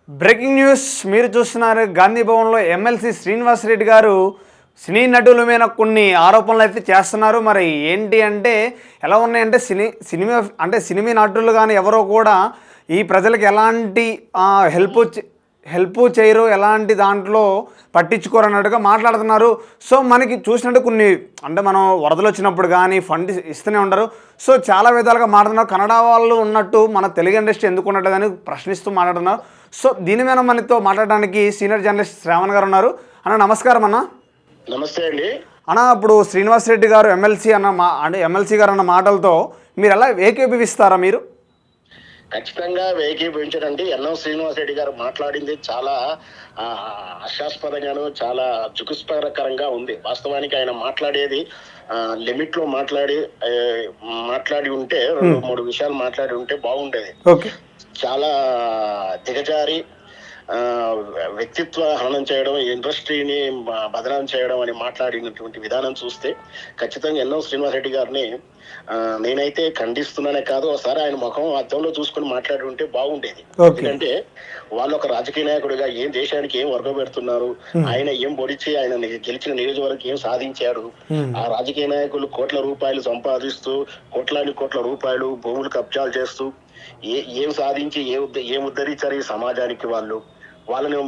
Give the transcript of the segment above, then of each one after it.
Breaking news మీరు చూస్తున్నారు. గాంధీ భవన్లో ఎమ్మెల్సీ శ్రీనివాస్ రెడ్డి గారు సినీ నటుల మీద కొన్ని ఆరోపణలు అయితే చేస్తున్నారు. మరి ఏంటి అంటే ఎలా ఉన్నాయంటే సినిమా నటులు కానీ ఎవరో కూడా ఈ ప్రజలకు ఎలాంటి హెల్ప్ చేయరు, ఎలాంటి దాంట్లో పట్టించుకోరు అన్నట్టుగా మాట్లాడుతున్నారు. సో మనకి చూసినట్టు కొన్ని అంటే మనం వరదలు వచ్చినప్పుడు కానీ ఫండ్ ఇస్తూనే ఉంటారు. సో చాలా విధాలుగా మాట్లాడుతున్నారు. కన్నడ వాళ్ళు ఉన్నట్టు మన తెలుగు ఇండస్ట్రీ ఎందుకు ఉన్నట్టు ప్రశ్నిస్తూ మాట్లాడుతున్నారు. సో దీని మీద మనతో మాట్లాడడానికి సీనియర్ జర్నలిస్ట్ శ్రావణ్ గారు ఉన్నారు. అన్న నమస్కారం అన్న. నమస్తే అండి అన్న, ఇప్పుడు శ్రీనివాస్ రెడ్డి గారు ఎమ్మెల్సీ గారు అన్న మాటలతో మీరు ఎలా ఏకీభవిస్తారా? మీరు ఖచ్చితంగా ఏకీభవించడండి. ఎన్ఎం శ్రీనివాస్ రెడ్డి గారు మాట్లాడింది చాలా హాస్యాస్పదంగాను, చాలా జుగుస్పరకరంగా ఉంది. వాస్తవానికి ఆయన మాట్లాడేది లిమిట్ లో మాట్లాడి ఉంటే 2-3 విషయాలు మాట్లాడి ఉంటే బాగుండేది. చాలా దిగజారి వ్యక్తిత్వ హననం చేయడం, ఇండస్ట్రీని బదనాం చేయడం అని మాట్లాడినటువంటి విధానం చూస్తే ఖచ్చితంగా ఎన్ఎం శ్రీనివాస్ రెడ్డి గారిని నేనైతే ఖండిస్తున్నానే కాదు, ఒకసారి ఆయన ముఖం అద్దంలో చూసుకుని మాట్లాడి ఉంటే బాగుండేది. ఎందుకంటే వాళ్ళు ఒక రాజకీయ నాయకుడిగా ఏం దేశానికి ఏం వర్గ పెడుతున్నారు, ఆయన ఏం పొడిచి ఆయన గెలిచిన నియోజకవర్గం ఏం సాధించారు, ఆ రాజకీయ నాయకులు కోట్ల రూపాయలు సంపాదిస్తూ కోట్ల రూపాయలు భూములు కబ్జాలు చేస్తూ ఏం సాధించి ఏం ఉద్ధరించారు ఈ సమాజానికి,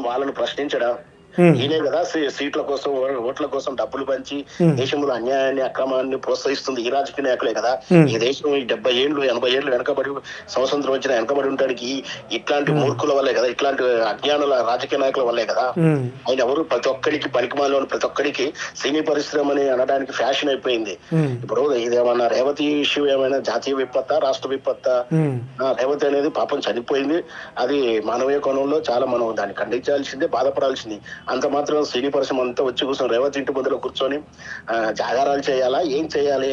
వాళ్ళను ప్రశ్నించడం ఈయనే కదా సీట్ల కోసం ఓట్ల కోసం డబ్బులు పంచి దేశంలో అన్యాయాన్ని అక్రమాన్ని ప్రోత్సహిస్తుంది ఈ రాజకీయ నాయకులే కదా. ఈ దేశం 70 ఏళ్ళు 80 ఏళ్ళు వెనకబడి స్వతంత్రం వచ్చిన వెనకబడి ఉండడానికి ఇట్లాంటి మూర్ఖుల వల్లే కదా, ఇట్లాంటి అజ్ఞానుల రాజకీయ నాయకుల వల్లే కదా. ఆయన ఎవరు ప్రతి ఒక్కడికి పనికిమాలోని ప్రతి ఒక్కడికి సినీ పరిశ్రమని అనడానికి ఫ్యాషన్ అయిపోయింది. ఇప్పుడు ఇదేమన్నా రేవతి ఇష్యూ ఏమైనా జాతీయ విపత్తా రాష్ట్ర విపత్తా? రేవతి అనేది పాపం చనిపోయింది. అది మానవీయ కోణంలో చాలా మనం దాన్ని ఖండించాల్సిందే, బాధపడాల్సింది. అంత మాత్రం సినీ పరిశ్రమ అంతా వచ్చి కూర్చొని రేవతి ఇంటి ముందులో కూర్చొని జాగారాలు చేయాలా? ఏం చేయాలి?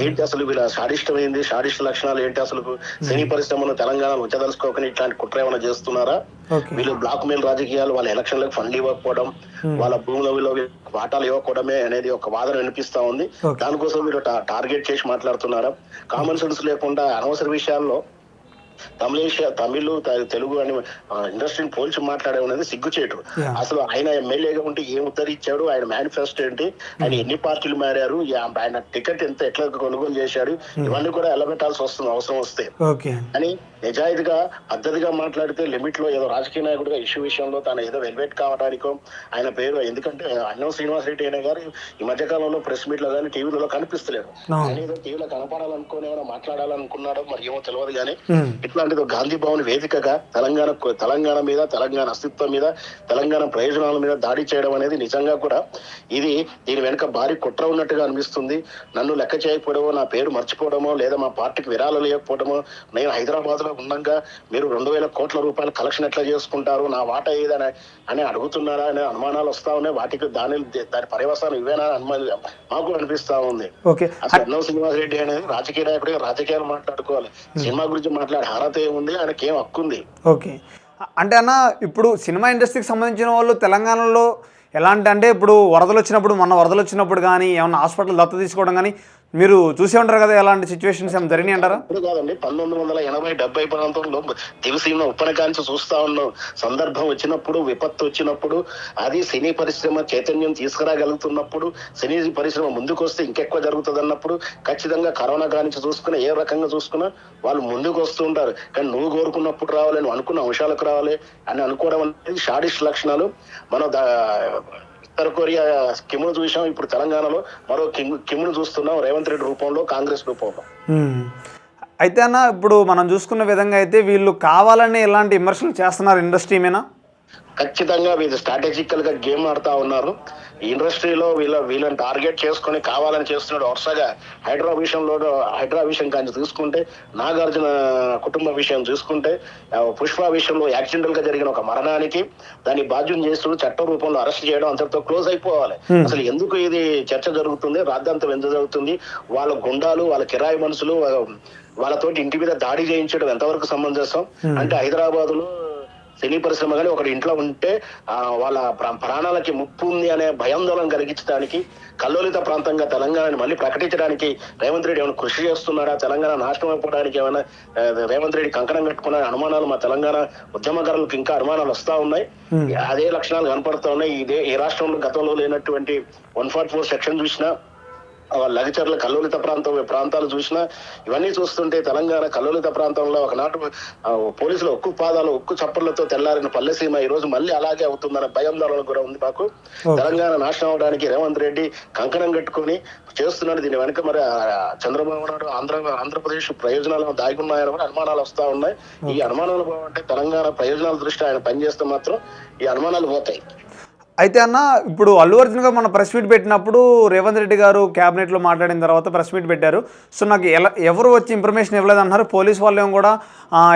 ఏంటి అసలు వీళ్ళ సాడిష్టమైంది? సాడిష్ట లక్షణాలు ఏంటి అసలు? సినీ పరిశ్రమను తెలంగాణలో ఉంచదలుచుకోకని ఇట్లాంటి కుట్ర ఏమైనా చేస్తున్నారా? వీళ్ళు బ్లాక్ మెయిల్ రాజకీయాలు, వాళ్ళ ఎలక్షన్లకు ఫండ్ ఇవ్వకపోవడం, వాళ్ళ భూముల వాటాలు ఇవ్వకపోవడమే అనేది ఒక వాదన వినిపిస్తా ఉంది. దానికోసం మీరు టార్గెట్ చేసి మాట్లాడుతున్నారా? కామన్ సెన్స్ లేకుండా అనవసర విషయాల్లో తమిళ్ తెలుగు అని ఇండస్ట్రీని పోల్చి మాట్లాడే అనేది సిగ్గుచేటు. అసలు ఆయన ఎమ్మెల్యేగా ఉంటే ఏం ఉద్ధరించాడు, ఆయన మేనిఫెస్టో ఏంటి, ఆయన ఎన్ని పార్టీలు మారారు, ఆయన టికెట్ ఎట్లా కొనుగోలు చేశాడు, ఇవన్నీ కూడా ఎలబెట్టాల్సి వస్తుంది అవసరం వస్తే. అని నిజాయితీగా పద్ధతిగా మాట్లాడితే లిమిట్ లో ఏదో రాజకీయ నాయకుడిగా ఇష్యూ విషయంలో తాను ఏదో వెల్వెట్ కావడానికో ఆయన పేరు, ఎందుకంటే అన్నం శ్రీనివాస్ రెడ్డి అయిన గారు ఈ మధ్య కాలంలో ప్రెస్ మీట్ లో కానీ టీవీలలో కనిపిస్తలేరు. ఆయన ఏదో టీవీలో కనపడాలనుకుని ఏమైనా మాట్లాడాలనుకున్నాడో మరి ఏమో తెలియదు. కానీ ఇట్లాంటిది గాంధీ భవన్ వేదికగా తెలంగాణ మీద, తెలంగాణ అస్తిత్వం మీద, తెలంగాణ ప్రయోజనాల మీద దాడి చేయడం అనేది నిజంగా కూడా దీని వెనుక భారీ కుట్ర ఉన్నట్టుగా అనిపిస్తుంది. నన్ను లెక్క చేయకపోవడమో, నా పేరు మర్చిపోవడమో, లేదా మా పార్టీకి విరాళాలు లేకపోవడమో, నేను హైదరాబాద్ లో ఉండగా మీరు 2000 కోట్ల రూపాయల కలెక్షన్ ఎట్లా చేసుకుంటారు, నా వాటా ఏదని అని అడుగుతున్నారా అనే అనుమానాలు వస్తా ఉన్నాయి. వాటికి దాని పర్యవసానం ఇవేనా మాకు అనిపిస్తా ఉంది. అసలు ఎన్నో శ్రీనివాస్ రెడ్డి అనేది రాజకీయ నాయకుడిగా రాజకీయాలు మాట్లాడుకోవాలి, సినిమా గురించి మాట్లాడే అర్హత ఏముంది, ఆయనకి ఏం హక్కు ఉంది? అంటే అన్న, ఇప్పుడు సినిమా ఇండస్ట్రీకి సంబంధించిన వాళ్ళు తెలంగాణలో అంటే ఇప్పుడు మొన్న వరదలు వచ్చినప్పుడు కానీ ఏమన్నా హాస్పిటల్ దత్తత తీసుకోవడం కానీ మీరు చూసే ఉంటారు కదా, ఎలాంటి సిచ్యువేషన్స్ ఏమైనా జరిగినాయి అంటారా? ఇప్పుడు కాదండి, 1980-70 ప్రాంతంలో దివిసీమ ఉప్పనకాంచి చూస్తా ఉన్నాం. సందర్భం వచ్చినప్పుడు, విపత్తు వచ్చినప్పుడు, అది సినీ పరిశ్రమ చైతన్యం తీసుకురాగలుగుతున్నప్పుడు, సినీ పరిశ్రమ ముందుకు వస్తే ఇంకెక్కువ జరుగుతుంది అన్నప్పుడు ఖచ్చితంగా కరోనా కానించి చూసుకున్నా, ఏ రకంగా చూసుకున్నా వాళ్ళు ముందుకు వస్తూ ఉంటారు. కానీ నువ్వు కోరుకున్నప్పుడు రావాలి, నువ్వు అనుకున్న అంశాలకు రావాలి అని అనుకోవడం అనేది షాడిష్ లక్షణాలు. మనం ఉత్తర కొరియా కిమ్ను చూసాం, ఇప్పుడు తెలంగాణలో మరో కిమ్ను చూస్తున్నాం, రేవంత్ రెడ్డి రూపంలో, కాంగ్రెస్ రూపంలో. అయితే అన్న, ఇప్పుడు మనం చూసుకున్న విధంగా అయితే వీళ్ళు కావాలని ఎలాంటి విమర్శలు చేస్తున్నారు ఇండస్ట్రీ మీద? ఖచ్చితంగా వీళ్ళు స్ట్రాటజికల్ గా గేమ్ ఆడుతా ఉన్నారు. ఇండస్ట్రీలో వీళ్ళని టార్గెట్ చేసుకుని కావాలని చేస్తున్నాడు. వరుసగా హైడ్రా విషయం కానీ చూసుకుంటే, నాగార్జున కుటుంబ విషయం చూసుకుంటే, పుష్ప విషయంలో యాక్సిడెంటల్ గా జరిగిన ఒక మరణానికి దాన్ని బాధ్యం చేస్తూ చట్ట రూపంలో అరెస్ట్ చేయడం అంతటితో క్లోజ్ అయిపోవాలి. అసలు ఎందుకు ఇది చర్చ జరుగుతుంది, రాద్ధాంతం ఎందుకు జరుగుతుంది, వాళ్ళ గుండాలు, వాళ్ళ కిరాయి మనుషులు వాళ్ళతోటి ఇంటి మీద దాడి చేయించడం ఎంతవరకు సమంజసం? అంటే హైదరాబాద్ లో సినీ పరిశ్రమ కానీ ఒకటి ఇంట్లో ఉంటే వాళ్ళ ప్రాణాలకి ముప్పు ఉంది అనే భయాందోళన కలిగించడానికి కల్లోలిత ప్రాంతంగా తెలంగాణని మళ్ళీ ప్రకటించడానికి రేవంత్ రెడ్డి ఏమైనా కృషి చేస్తున్నారా, తెలంగాణ నాశనం అయిపోవడానికి ఏమైనా రేవంత్ రెడ్డి కంకణం కట్టుకున్న అనుమానాలు మా తెలంగాణ ఉద్యమకారులకు ఇంకా అనుమానాలు వస్తా ఉన్నాయి. అదే లక్షణాలు కనపడుతూ ఉన్నాయి. ఏ రాష్ట్రంలో గతంలో లేనటువంటి 144 సెక్షన్ చూసినా, లగచర్ల కల్లోలిత ప్రాంతాలు చూసినా, ఇవన్నీ చూస్తుంటే తెలంగాణ కల్లోలిత ప్రాంతంలో ఒకనాటు పోలీసులు ఉక్కు పాదాలు ఉక్కు చప్పర్లతో తెల్లారిన పల్లెసీమ ఈ రోజు మళ్ళీ అలాగే అవుతుందన్న భయాందోళన కూడా ఉంది మాకు. తెలంగాణ నాశనం అవడానికి రేవంత్ రెడ్డి కంకణం కట్టుకొని చేస్తున్నాడు. దీని వెనక మరి చంద్రబాబు నాయుడు ఆంధ్రప్రదేశ్ ప్రయోజనాలు దాగున్నాయని కూడా అనుమానాలు వస్తా ఉన్నాయి. ఈ అనుమానాలు బాగుంటే తెలంగాణ ప్రయోజనాల దృష్టి ఆయన పనిచేస్తే మాత్రం ఈ అనుమానాలు పోతాయి. అయితే అన్న, ఇప్పుడు అల్లు అర్జున్ గారు మన ప్రెస్ మీట్ పెట్టినప్పుడు రేవంత్ రెడ్డి గారు క్యాబినెట్లో మాట్లాడిన తర్వాత ప్రెస్ మీట్ పెట్టారు. సో నాకు ఎవరు వచ్చి ఇన్ఫర్మేషన్ ఇవ్వలేదు అన్నారు. పోలీస్ వాళ్ళు ఏమో కూడా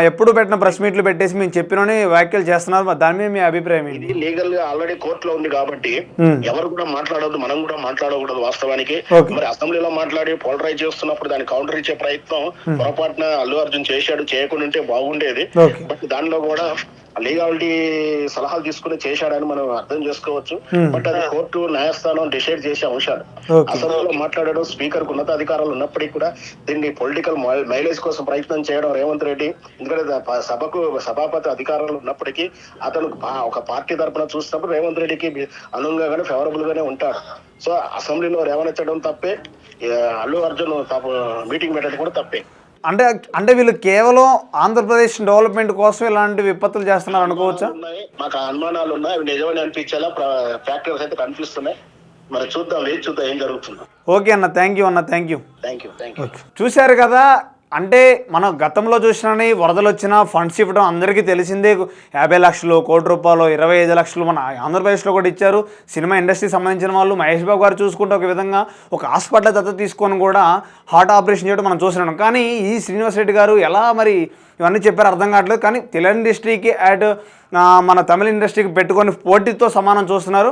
ఎప్పుడు పెట్టిన ప్రెస్ మీట్లు పెట్టేసి మేము చెప్పినని వ్యాఖ్యలు చేస్తున్నారు. దాని మీద మీ అభిప్రాయం ఏంటి? ఇది లీగల్ గా ఆల్రెడీ కోర్టులో ఉంది కాబట్టి ఎవరు కూడా మాట్లాడవద్దు, మనం కూడా మాట్లాడకూడదు. వాస్తవానికి మరి అసెంబ్లీలో మాట్లాడి పోలరైజ్ చేస్తున్నప్పుడు దాన్ని కౌంటర్ ఇచ్చే ప్రయత్నం పొరపాటున అల్లు అర్జున్ చేశాడు. చేయకుండా ఉంటే బాగుండేది. బట్ దానిలో కూడా లీగాలిటీ సలహాలు తీసుకుని చేశాడని మనం అర్థం చేసుకోవచ్చు. బట్ అది కోర్టు న్యాయస్థానం డిసైడ్ చేసే అంశాలు. అసెంబ్లీలో మాట్లాడడం స్పీకర్ కు ఉన్నతాధికారాలు ఉన్నప్పటికీ కూడా దీన్ని పొలిటికల్ మైలేజ్ కోసం ప్రయత్నం చేయడం రేవంత్ రెడ్డి, ఎందుకంటే సభకు సభాపతి అధికారాలు ఉన్నప్పటికీ అతను ఒక పార్టీ తరఫున చూసినప్పుడు రేవంత్ రెడ్డికి అనుగుణంగానే ఫేవరబుల్ గానే ఉంటాడు. సో అసెంబ్లీలో రేవనెత్తడం తప్పే, అల్లు అర్జున్ మీటింగ్ పెట్టడం కూడా తప్పే. అంటే వీళ్ళు కేవలం ఆంధ్రప్రదేశ్ డెవలప్మెంట్ కోసం ఇలాంటి విపత్తులు చేస్తున్నారు అనుకోవచ్చా? మాకు అనుమానాలు ఉన్నాయి, అవి నిజమని అనిపించేలా ఫ్యాక్టర్స్ అయితే కనిపిస్తున్నాయి. మరి చూద్దాం ఏం జరుగుతుందో. ఓకే అన్న, థ్యాంక్ యూ అన్న, థ్యాంక్ యూ. చూశారు కదా, అంటే మనం గతంలో చూసినని వరదలు వచ్చినా ఫండ్స్ ఇవ్వడం అందరికీ తెలిసిందే. 50 లక్షలు, కోటి రూపాయలు, 25 లక్షలు మన ఆంధ్రప్రదేశ్లో కూడా ఇచ్చారు. సినిమా ఇండస్ట్రీకి సంబంధించిన వాళ్ళు మహేష్ బాబు గారు చూసుకుంటే ఒక విధంగా ఒక హాస్పిటల్ దత్తత తీసుకొని కూడా హార్ట్ ఆపరేషన్ చేయడం మనం చూసినాం. కానీ ఈ శ్రీనివాస్ రెడ్డి గారు ఎలా మరి ఇవన్నీ చెప్పారు అర్థం కావట్లేదు. కానీ తెలుగు ఇండస్ట్రీకి మన తమిళ ఇండస్ట్రీకి పెట్టుకొని పోటీతో సమానం చూస్తున్నారు.